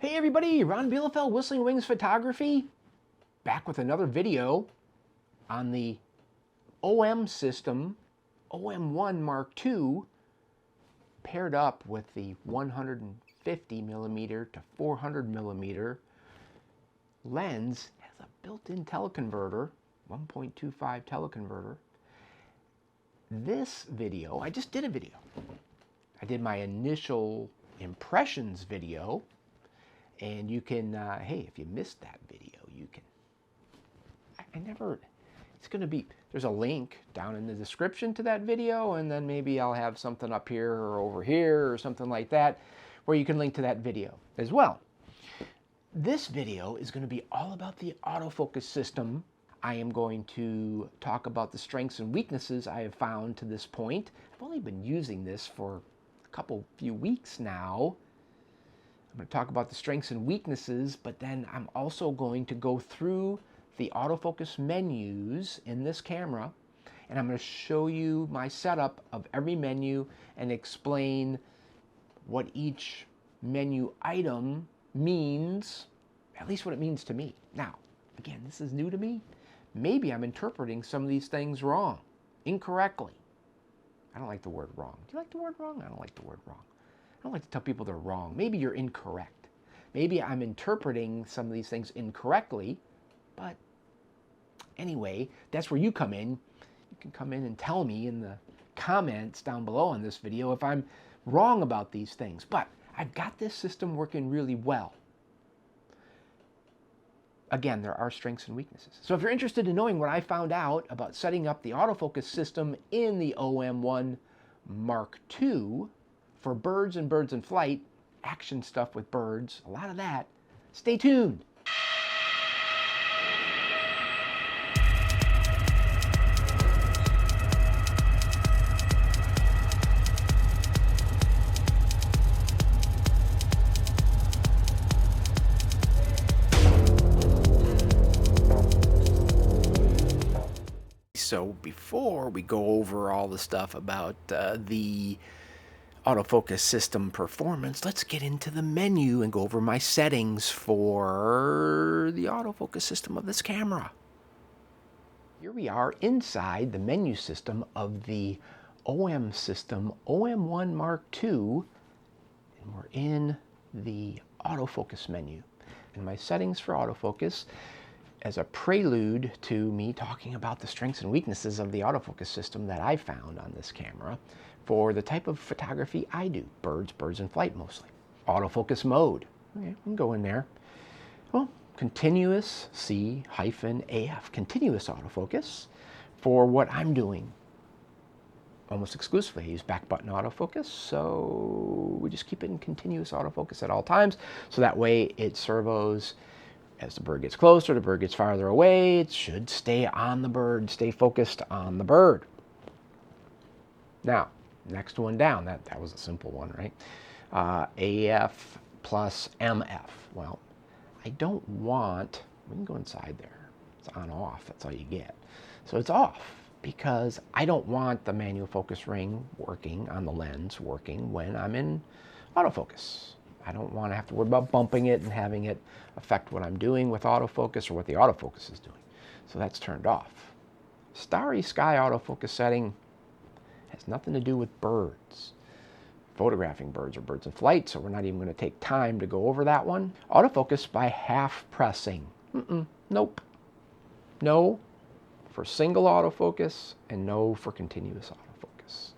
Hey everybody, Ron Bielefeld, Whistling Wings Photography, back with another video on the OM system, OM1-Mk.II, paired up with the 150mm to 400mm lens. Has a built-in teleconverter, 1.25 teleconverter. This video, I just did a video. I did my initial impressions video. And you can, hey, if you missed that video, you can, it's going to be, there's a link down in the description to that video, and then maybe I'll have something up here or over here or something like that where you can link to that video as well. This video is going to be all about the autofocus system. I am going to talk about the strengths and weaknesses I have found to this point. I've only been using this for a few weeks now. I'm going to talk about the strengths and weaknesses, but then I'm also going to go through the autofocus menus in this camera, and I'm going to show you my setup of every menu and explain what each menu item means, at least what it means to me. Now, again, this is new to me. Maybe I'm interpreting some of these things wrong, incorrectly. I don't like the word wrong. Do you like the word wrong? I don't like the word wrong. I don't like to tell people they're wrong. Maybe you're incorrect. Maybe I'm interpreting some of these things incorrectly, but anyway, that's where you come in. You can come in and tell me in the comments down below on this video if I'm wrong about these things. But I've got this system working really well. Again, there are strengths and weaknesses. So if you're interested in knowing what I found out about setting up the autofocus system in the OM1-Mk.II, for birds and birds in flight, action stuff with birds, a lot of that, stay tuned. So before we go over all the stuff about the autofocus system performance, let's get into the menu and go over my settings for the autofocus system of this camera. Here we are inside the menu system of the OM system, OM1-Mk.II, and we're in the autofocus menu. And my settings for autofocus, as a prelude to me talking about the strengths and weaknesses of the autofocus system that I found on this camera for the type of photography I do, birds in flight mostly. Autofocus mode, okay, we can go in there. Well, continuous, C-AF, continuous autofocus for what I'm doing. Almost exclusively, I use back button autofocus, so we just keep it in continuous autofocus at all times, so that way it servos. As the bird gets closer, the bird gets farther away, it should stay on the bird, stay focused on the bird. Now, next one down, that was a simple one, right? AF+MF. Well, I don't want, we can go inside there. It's on off, that's all you get. So it's off because I don't want the manual focus ring working on the lens working when I'm in autofocus. I don't want to have to worry about bumping it and having it affect what I'm doing with autofocus or what the autofocus is doing. So that's turned off. Starry sky autofocus setting has nothing to do with birds. Photographing birds or birds in flight, so we're not even going to take time to go over that one. Autofocus by half pressing. Nope. No for single autofocus and no for continuous autofocus.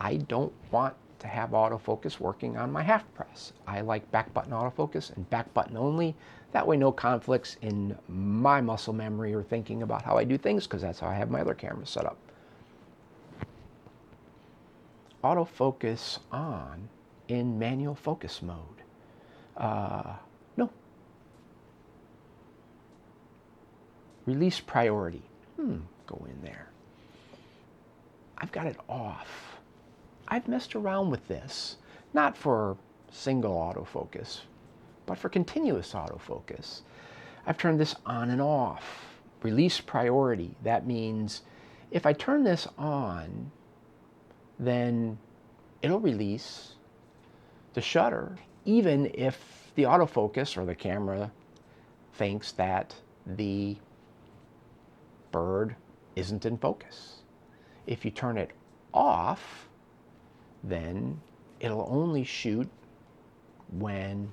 I don't want to have autofocus working on my half press. I like back button autofocus and back button only. That way no conflicts in my muscle memory or thinking about how I do things, because that's how I have my other cameras set up. Autofocus on in manual focus mode. No. Release priority. Go in there. I've got it off. I've messed around with this, not for single autofocus, but for continuous autofocus. I've turned this on and off. Release priority. That means if I turn this on, then it'll release the shutter, even if the autofocus or the camera thinks that the bird isn't in focus. If you turn it off, then it'll only shoot when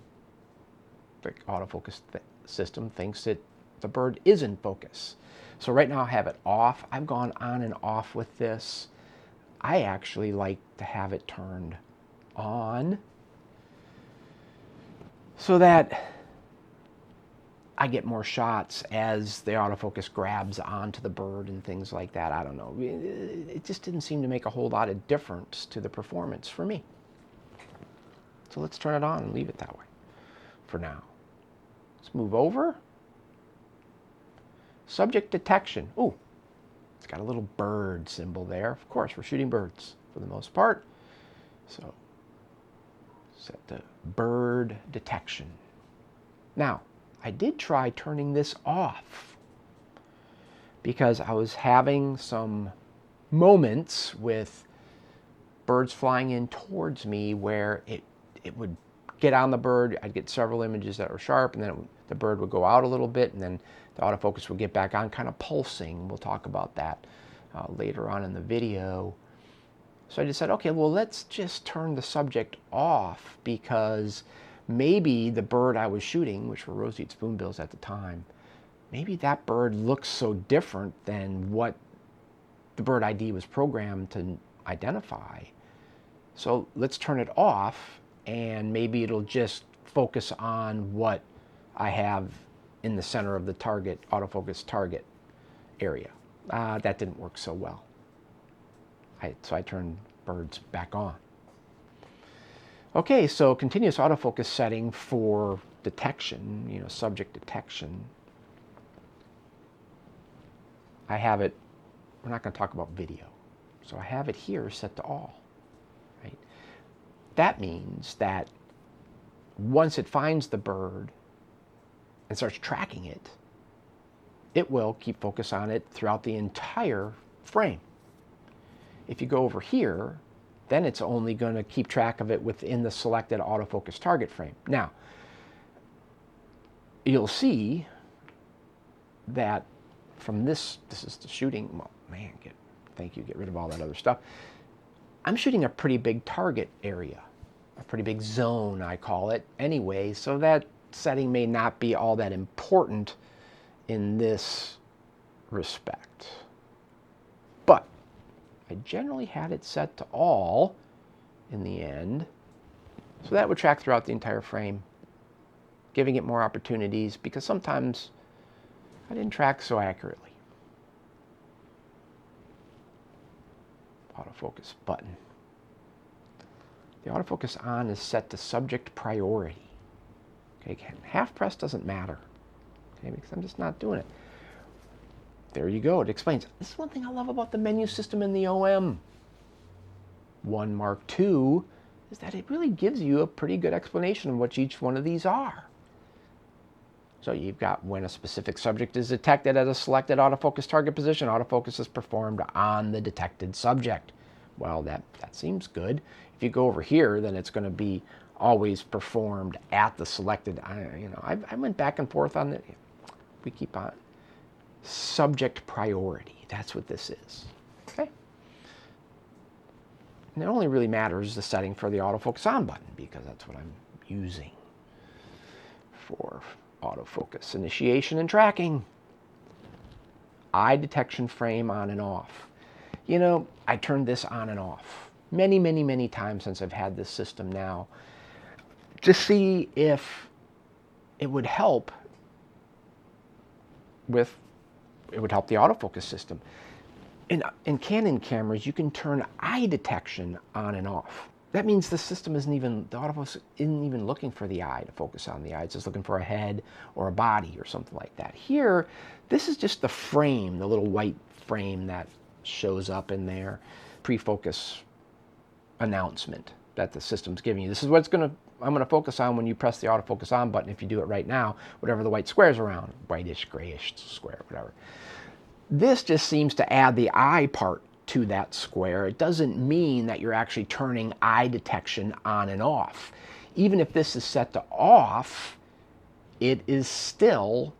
the autofocus system thinks that the bird is in focus. So right now I have it off. I've gone on and off with this. I actually like to have it turned on so that I get more shots as the autofocus grabs onto the bird and things like that. I don't know. It just didn't seem to make a whole lot of difference to the performance for me. So let's turn it on and leave it that way for now. Let's move over. Subject detection. Ooh, it's got a little bird symbol there. Of course, we're shooting birds for the most part. So set to bird detection. Now, I did try turning this off because I was having some moments with birds flying in towards me where it would get on the bird. I'd get several images that were sharp, and then the bird would go out a little bit, and then the autofocus would get back on, kind of pulsing. We'll talk about that later on in the video. So I just said, okay, well, let's just turn the subject off because maybe the bird I was shooting, which were roseate spoonbills at the time, maybe that bird looks so different than what the bird ID was programmed to identify. So let's turn it off, and maybe it'll just focus on what I have in the center of the target, autofocus target area. That didn't work so well. So I turned birds back on. Okay, so continuous autofocus setting for detection, subject detection. I have it, we're not going to talk about video, so I have it here set to all. Right? That means that once it finds the bird and starts tracking it, it will keep focus on it throughout the entire frame. If you go over here, then it's only going to keep track of it within the selected autofocus target frame. Now, you'll see that from this is the shooting, well, man, thank you, get rid of all that other stuff. I'm shooting a pretty big target area, a pretty big zone, I call it, anyway, so that setting may not be all that important in this respect. But I generally had it set to all in the end, so that would track throughout the entire frame, giving it more opportunities, because sometimes I didn't track so accurately. Autofocus button. The autofocus on is set to subject priority. Okay, half press doesn't matter, okay, because I'm just not doing it. There you go, it explains. This is one thing I love about the menu system in the OM1-Mk.II is that it really gives you a pretty good explanation of what each one of these are. So you've got when a specific subject is detected at a selected autofocus target position, autofocus is performed on the detected subject. Well, that seems good. If you go over here, then it's going to be always performed at the selected, I went back and forth on it. We keep on. Subject priority, that's what this is. Okay. And it only really matters the setting for the autofocus on button because that's what I'm using for autofocus initiation and tracking. Eye detection frame on and off. I turned this on and off many, many, many times since I've had this system now to see if it would help the autofocus system. In Canon cameras, you can turn eye detection on and off. That means the autofocus isn't even looking for the eye to focus on the eye. It's just looking for a head or a body or something like that. Here, this is just the frame, the little white frame that shows up in there. Pre-focus announcement that the system's giving you. This is what I'm going to focus on when you press the autofocus on button. If you do it right now, whatever the white square's around, whitish, grayish square, whatever. This just seems to add the eye part to that square. It doesn't mean that you're actually turning eye detection on and off. even if this is set to off, it is still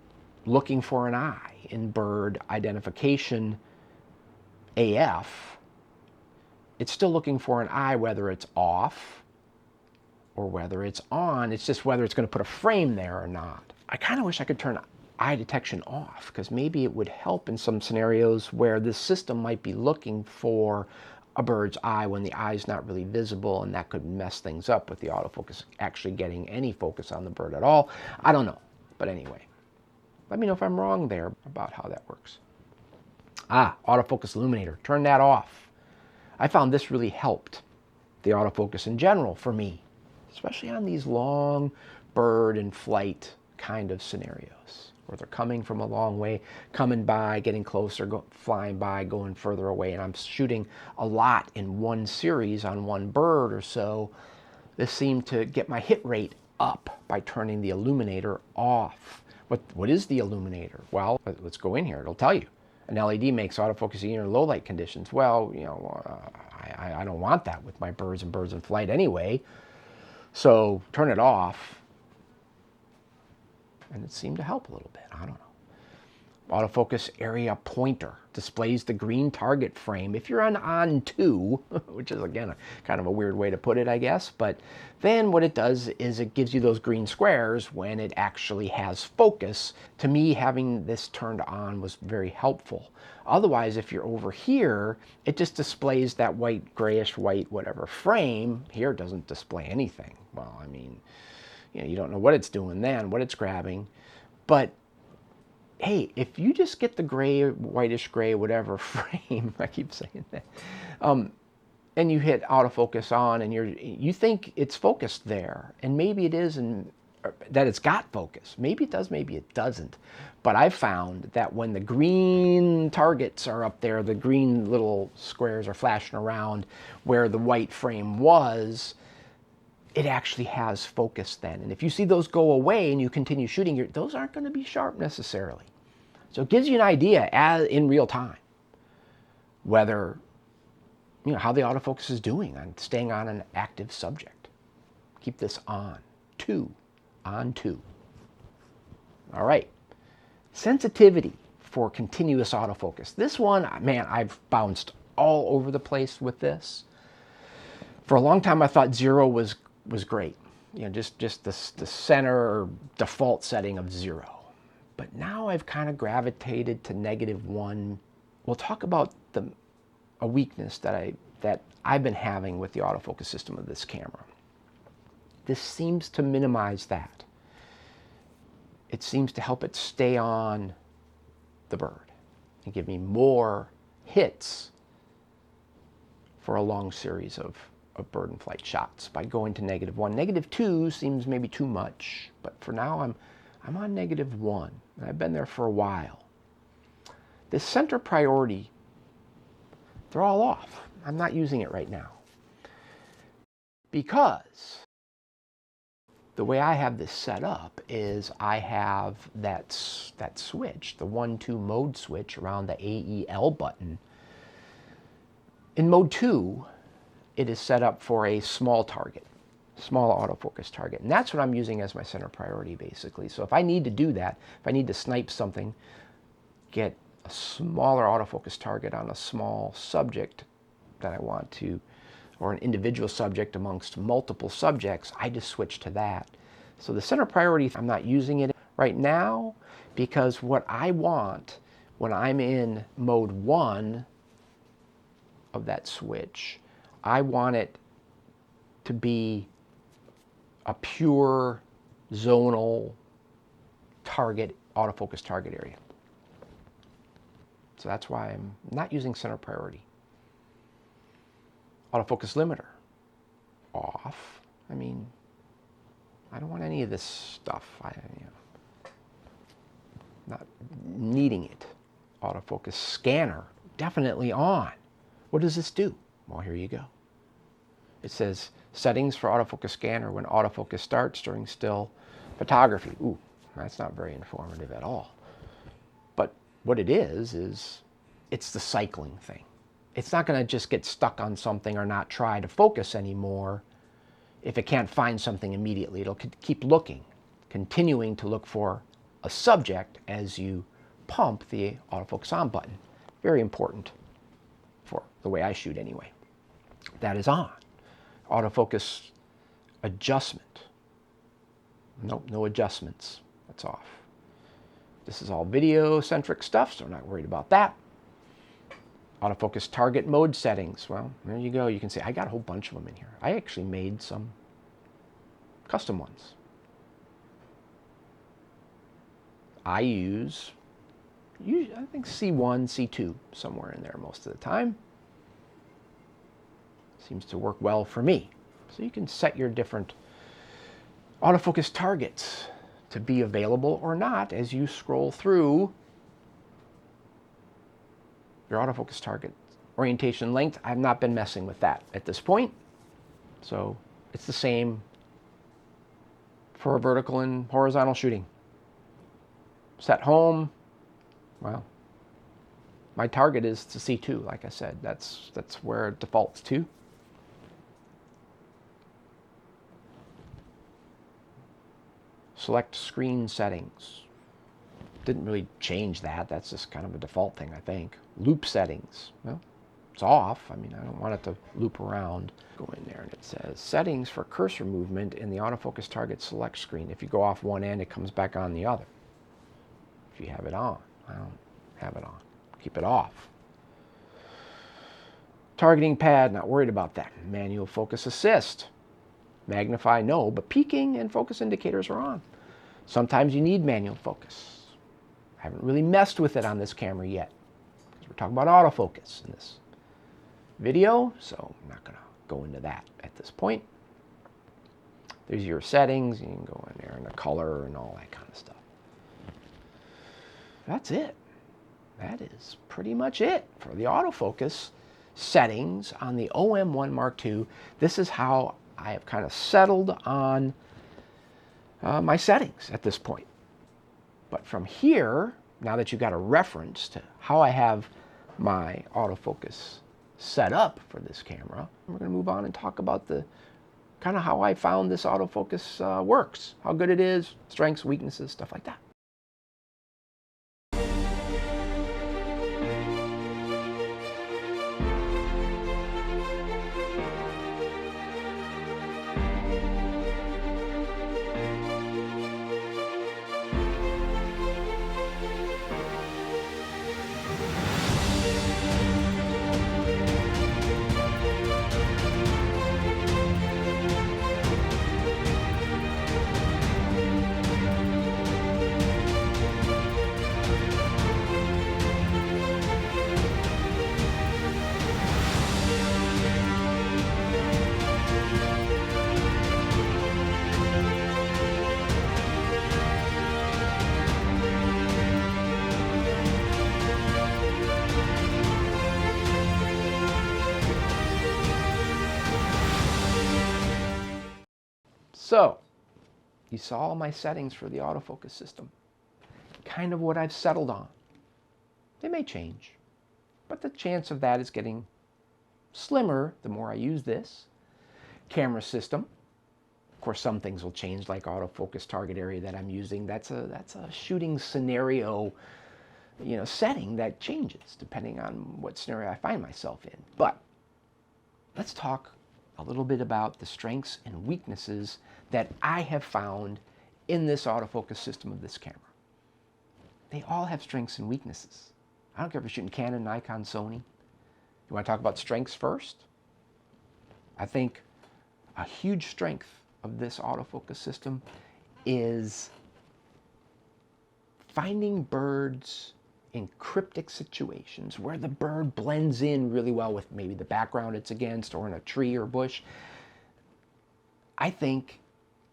looking for an eye. In bird identification AF, it's still looking for an eye whether it's off or whether it's on. It's just whether it's going to put a frame there or not. I kind of wish I could turn eye detection off, because maybe it would help in some scenarios where this system might be looking for a bird's eye when the eye's not really visible, and that could mess things up with the autofocus actually getting any focus on the bird at all. I don't know. But anyway, let me know if I'm wrong there about how that works. Autofocus illuminator. Turn that off. I found this really helped the autofocus in general for me, especially on these long bird and flight kind of scenarios where they're coming from a long way, coming by, getting closer, flying by, going further away, and I'm shooting a lot in one series on one bird or so. This seemed to get my hit rate up by turning the illuminator off. What is the illuminator? Well, let's go in here. It'll tell you. An LED makes autofocus in low light conditions. Well, I don't want that with my birds in flight anyway. So turn it off. And it seemed to help a little bit. I don't know. Autofocus area pointer displays the green target frame if you're on 2, which is again kind of a weird way to put it, I guess. But then what it does is it gives you those green squares when it actually has focus. To me, having this turned on was very helpful. Otherwise, if you're over here, it just displays that white, grayish white, whatever frame. Here it doesn't display anything. Well, I mean, you don't know what it's doing then, what it's grabbing. But hey, if you just get the gray, whitish gray, whatever frame, I keep saying that, and you hit autofocus on, and you think it's focused there, and maybe it is, and that it's got focus. Maybe it does, maybe it doesn't. But I've found that when the green targets are up there, the green little squares are flashing around where the white frame was, it actually has focus then. And if you see those go away and you continue shooting, those aren't going to be sharp necessarily. So it gives you an idea in real time whether, how the autofocus is doing on staying on an active subject. Keep this on 2. All right. Sensitivity for continuous autofocus. This one, man, I've bounced all over the place with this. For a long time, I thought 0 was great. Just the center or default setting of 0. But now I've kind of gravitated to -1. We'll talk about a weakness that I've been having with the autofocus system of this camera. This seems to minimize that. It seems to help it stay on the bird and give me more hits for a long series of bird and flight shots by going to -1. -2 seems maybe too much, but for now I'm on -1, and I've been there for a while. This center priority, they're all off. I'm not using it right now because the way I have this set up is I have that switch, the 1-2 mode switch around the AEL button. In mode 2, it is set up for a small target, small autofocus target. And that's what I'm using as my center priority, basically. So if I need to do that, if I need to snipe something, get a smaller autofocus target on a small subject that I want to, or an individual subject amongst multiple subjects, I just switch to that. So the center priority, I'm not using it right now because what I want when I'm in mode 1 of that switch, I want it to be a pure zonal target, autofocus target area. So that's why I'm not using center priority. Autofocus limiter, off. I mean, I don't want any of this stuff. Not needing it. Autofocus scanner, definitely on. What does this do? Well, here you go. It says settings for autofocus scanner when autofocus starts during still photography. Ooh, that's not very informative at all. But what it is it's the cycling thing. It's not going to just get stuck on something or not try to focus anymore. if it can't find something immediately, it'll keep looking, continuing to look for a subject as you pump the autofocus on button. Very important for the way I shoot anyway. That is on. Autofocus adjustment. Nope, no adjustments. That's off. This is all video-centric stuff, so I'm not worried about that. Autofocus target mode settings. Well, there you go. You can see I got a whole bunch of them in here. I actually made some custom ones. I use, I think C1, C2, somewhere in there most of the time. Seems to work well for me. So you can set your different autofocus targets to be available or not as you scroll through your autofocus target. Orientation length, I've not been messing with that at this point. So it's the same for vertical and horizontal shooting. Set home, well, my target is to C2, like I said. That's where it defaults to. Select screen settings. Didn't really change that. That's just kind of a default thing, I think. Loop settings. Well, it's off. I mean, I don't want it to loop around. Go in there and it says settings for cursor movement in the autofocus target select screen. If you go off one end, it comes back on the other. If you have it on. I don't have it on. Keep it off. Targeting pad, not worried about that. Manual focus assist. Magnify, no, but peaking and focus indicators are on. Sometimes you need manual focus. I haven't really messed with it on this camera yet, because we're talking about autofocus in this video, so I'm not going to go into that at this point. There's your settings. You can go in there and the color and all that kind of stuff. That's it. That is pretty much it for the autofocus settings on the OM1-Mk.II. This is how I have kind of settled on my settings at this point. But from here, now that you've got a reference to how I have my autofocus set up for this camera, we're going to move on and talk about the kind of how I found this autofocus works, how good it is, strengths, weaknesses, stuff like that. So, you saw all my settings for the autofocus system. Kind of what I've settled on. They may change, but the chance of that is getting slimmer the more I use this camera system. Of course, some things will change, like autofocus target area that I'm using. That's a shooting scenario, setting that changes depending on what scenario I find myself in. But let's talk a little bit about the strengths and weaknesses that I have found in this autofocus system of this camera. They all have strengths and weaknesses. I don't care if you're shooting Canon, Nikon, Sony. You want to talk about strengths first? I think a huge strength of this autofocus system is finding birds in cryptic situations where the bird blends in really well with maybe the background it's against or in a tree or bush. I think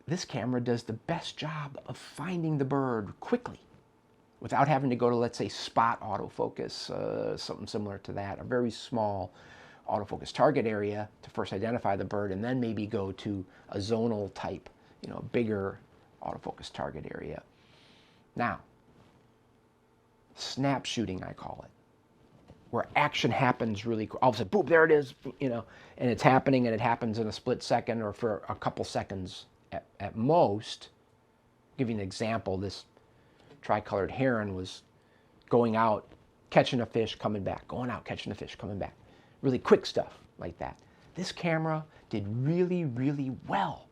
this camera does the best job of finding the bird quickly without having to go to, let's say, spot autofocus, something similar to that, a very small autofocus target area to first identify the bird and then maybe go to a zonal type, bigger autofocus target area. Now, snap shooting, I call it. where action happens really quick. All of a sudden, boom, there it is, you know, and it's happening, and it happens in a split second or for a couple seconds at most. I'll give you an example. This tricolored heron was going out, catching a fish, coming back, going out, catching a fish, coming back. Really quick stuff like that. This camera did really, really well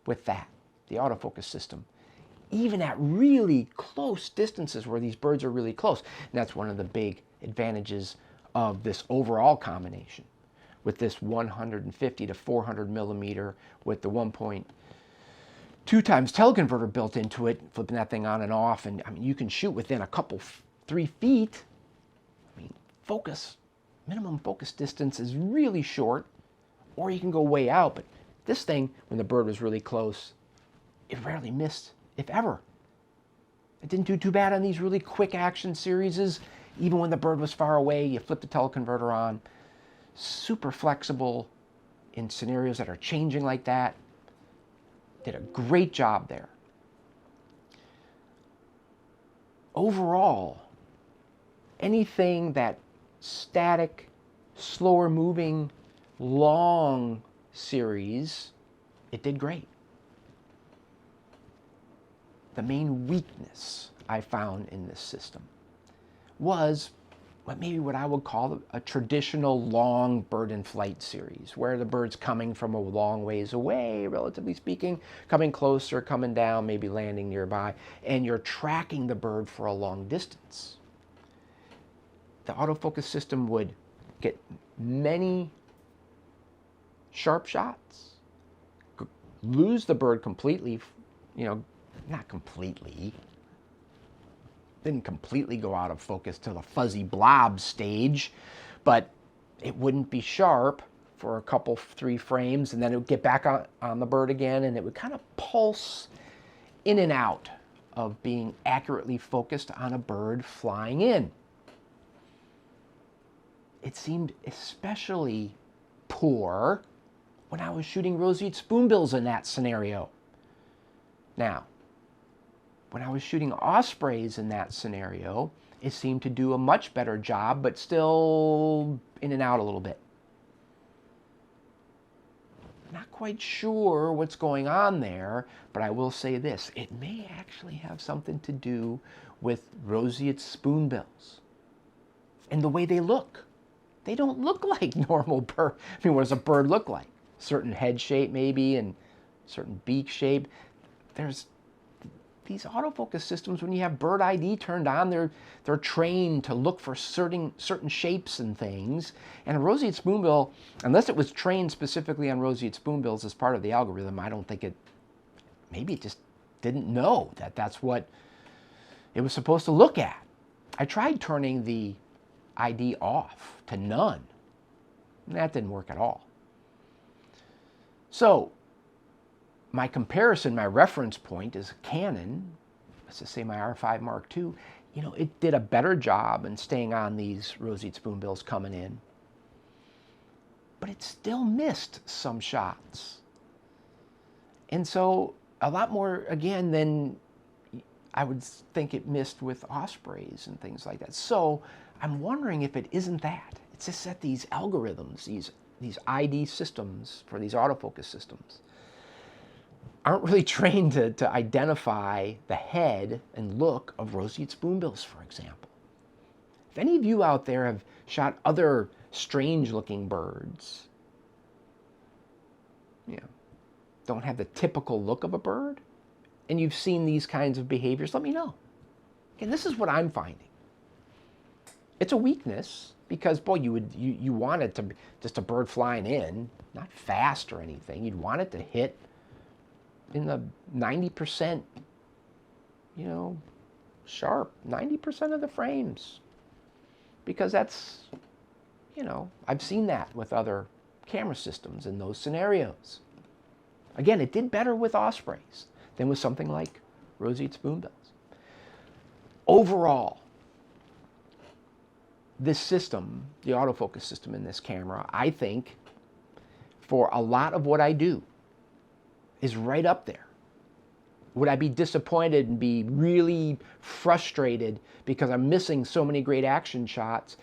with that, the autofocus system, even at really close distances where these birds are really close. And that's one of the big advantages of this overall combination with this 150 to 400 millimeter with the 1.2 times teleconverter built into it, flipping that thing on and off. And I mean, you can shoot within a couple, 3 feet. I mean, minimum focus distance is really short, or you can go way out. But this thing, when the bird was really close, it rarely missed, if ever. It didn't do too bad on these really quick action series. Even when the bird was far away, you flip the teleconverter on. Super flexible in scenarios that are changing like that. Did a great job there. Overall, anything that static, slower moving, long series, it did great. The main weakness I found in this system was what I would call a traditional long bird in flight series, where the bird's coming from a long ways away, relatively speaking, coming closer, coming down, maybe landing nearby, and you're tracking the bird for a long distance. The autofocus system would get many sharp shots, lose the bird completely, you know, not completely, didn't completely go out of focus to the fuzzy blob stage, but it wouldn't be sharp for a couple, 3 frames, and then it would get back on the bird again, and it would kind of pulse in and out of being accurately focused on a bird flying in. It seemed especially poor when I was shooting roseate spoonbills in that scenario. Now, when I was shooting ospreys in that scenario, it seemed to do a much better job, but still in and out a little bit. Not quite sure what's going on there, but I will say this. It may actually have something to do with roseate spoonbills and the way they look. They don't look like normal bird. I mean, what does a bird look like? Certain head shape maybe and certain beak shape. There's these autofocus systems, when you have bird ID turned on, they're trained to look for certain shapes and things. And a roseate spoonbill, unless it was trained specifically on roseate spoonbills as part of the algorithm, I don't think maybe it just didn't know that that's what it was supposed to look at. I tried turning the ID off to none, and that didn't work at all. So my comparison, my reference point is Canon, let's just say my R5-Mk.II, you know, it did a better job in staying on these roseate spoonbills coming in, but it still missed some shots. And so a lot more, again, than I would think it missed with ospreys and things like that. So I'm wondering if it isn't that. It's just that these algorithms, these ID systems for these autofocus systems, aren't really trained to identify the head and look of roseate spoonbills, for example. If any of you out there have shot other strange-looking birds, you know, don't have the typical look of a bird, and you've seen these kinds of behaviors, let me know. Okay, this is what I'm finding. It's a weakness because, boy, you want it to be just a bird flying in, not fast or anything. You'd want it to hit in the 90%, you know, sharp, 90% of the frames. Because that's, you know, I've seen that with other camera systems in those scenarios. Again, it did better with ospreys than with something like roseate spoonbills. Overall, this system, the autofocus system in this camera, I think, for a lot of what I do, is right up there. Would I be disappointed and be really frustrated because I'm missing so many great action shots?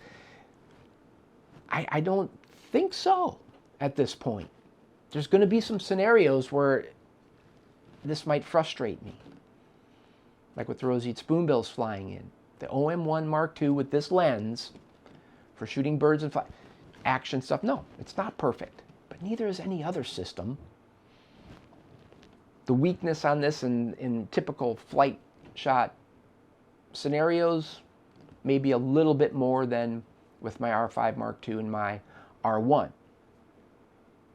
I don't think so at this point. There's going to be some scenarios where this might frustrate me. Like with roseate spoonbills flying in. The OM1-Mk.II with this lens for shooting birds and action stuff. No, it's not perfect, but neither is any other system. The weakness on this in typical flight shot scenarios, maybe a little bit more than with my R5 Mark II and my R1.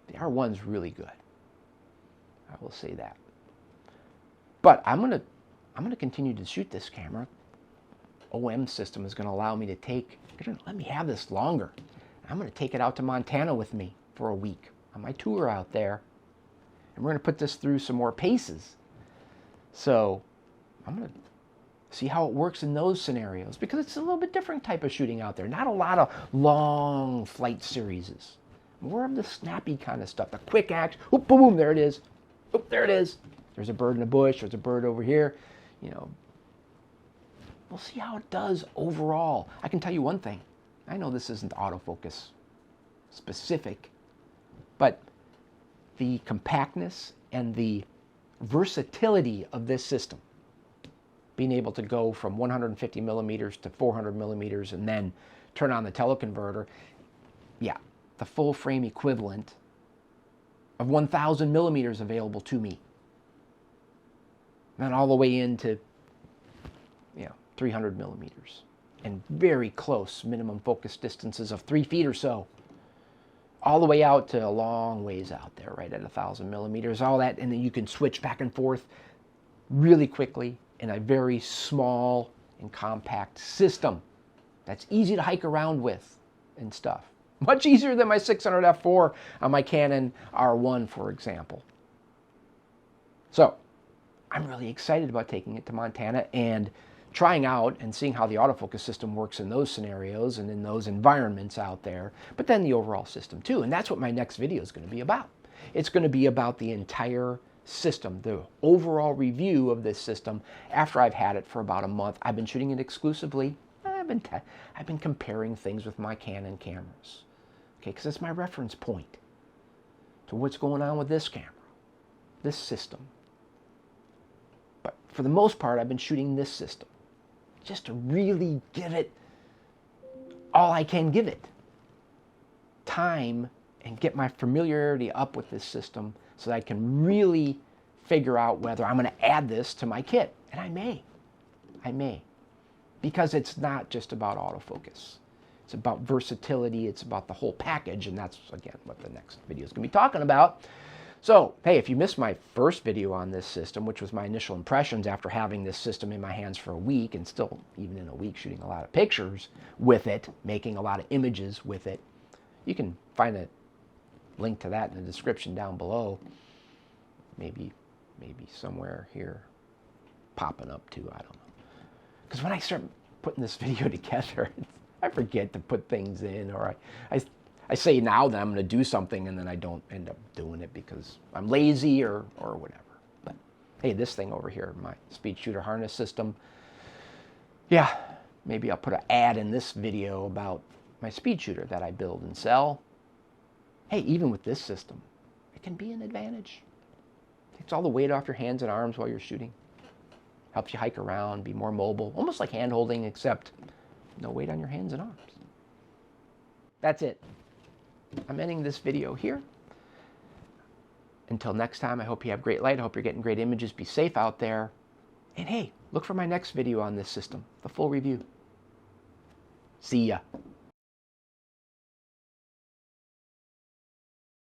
The R1's really good. I will say that. But I'm gonna continue to shoot this camera. OM system is going to allow me to let me have this longer. I'm going to take it out to Montana with me for a week on my tour out there. And we're going to put this through some more paces. So I'm going to see how it works in those scenarios, because it's a little bit different type of shooting out there. Not a lot of long flight series. More of the snappy kind of stuff, the quick action. Oop, boom, boom, there it is. Oop, there it is. There's a bird in a bush. There's a bird over here. You know, we'll see how it does overall. I can tell you one thing. I know this isn't autofocus specific, but the compactness and the versatility of this system, being able to go from 150 millimeters to 400 millimeters and then turn on the teleconverter, yeah, the full frame equivalent of 1,000 millimeters available to me. And all the way into 300 millimeters and very close minimum focus distances of 3 feet or so, all the way out to a long ways out there, right at 1,000 millimeters, all that, and then you can switch back and forth really quickly in a very small and compact system that's easy to hike around with and stuff. Much easier than my 600 f4 on my Canon R1, for example. So I'm really excited about taking it to Montana and trying out and seeing how the autofocus system works in those scenarios and in those environments out there, but then the overall system too. And that's what my next video is going to be about. It's going to be about the entire system, the overall review of this system after I've had it for about a month. I've been shooting it exclusively. I've been comparing things with my Canon cameras, okay, because it's my reference point to what's going on with this camera, this system. But for the most part, I've been shooting this system just to really give it all I can give it. Time and get my familiarity up with this system so that I can really figure out whether I'm going to add this to my kit. And I may. Because it's not just about autofocus. It's about versatility. It's about the whole package. And that's, again, what the next video is going to be talking about. So, hey, if you missed my first video on this system, which was my initial impressions after having this system in my hands for a week, and still, even in a week, shooting a lot of pictures with it, making a lot of images with it, you can find a link to that in the description down below. Maybe somewhere here popping up too, I don't know. Because when I start putting this video together, I forget to put things in, or I say now that I'm going to do something and then I don't end up doing it because I'm lazy or whatever. But hey, this thing over here, my speed shooter harness system, yeah, maybe I'll put an ad in this video about my speed shooter that I build and sell. Hey, even with this system, it can be an advantage. Takes all the weight off your hands and arms while you're shooting. Helps you hike around, be more mobile, almost like hand holding, except no weight on your hands and arms. That's it. I'm ending this video here. Until next time, I hope you have great light. I hope you're getting great images. Be safe out there. And hey, look for my next video on this system, the full review. See ya.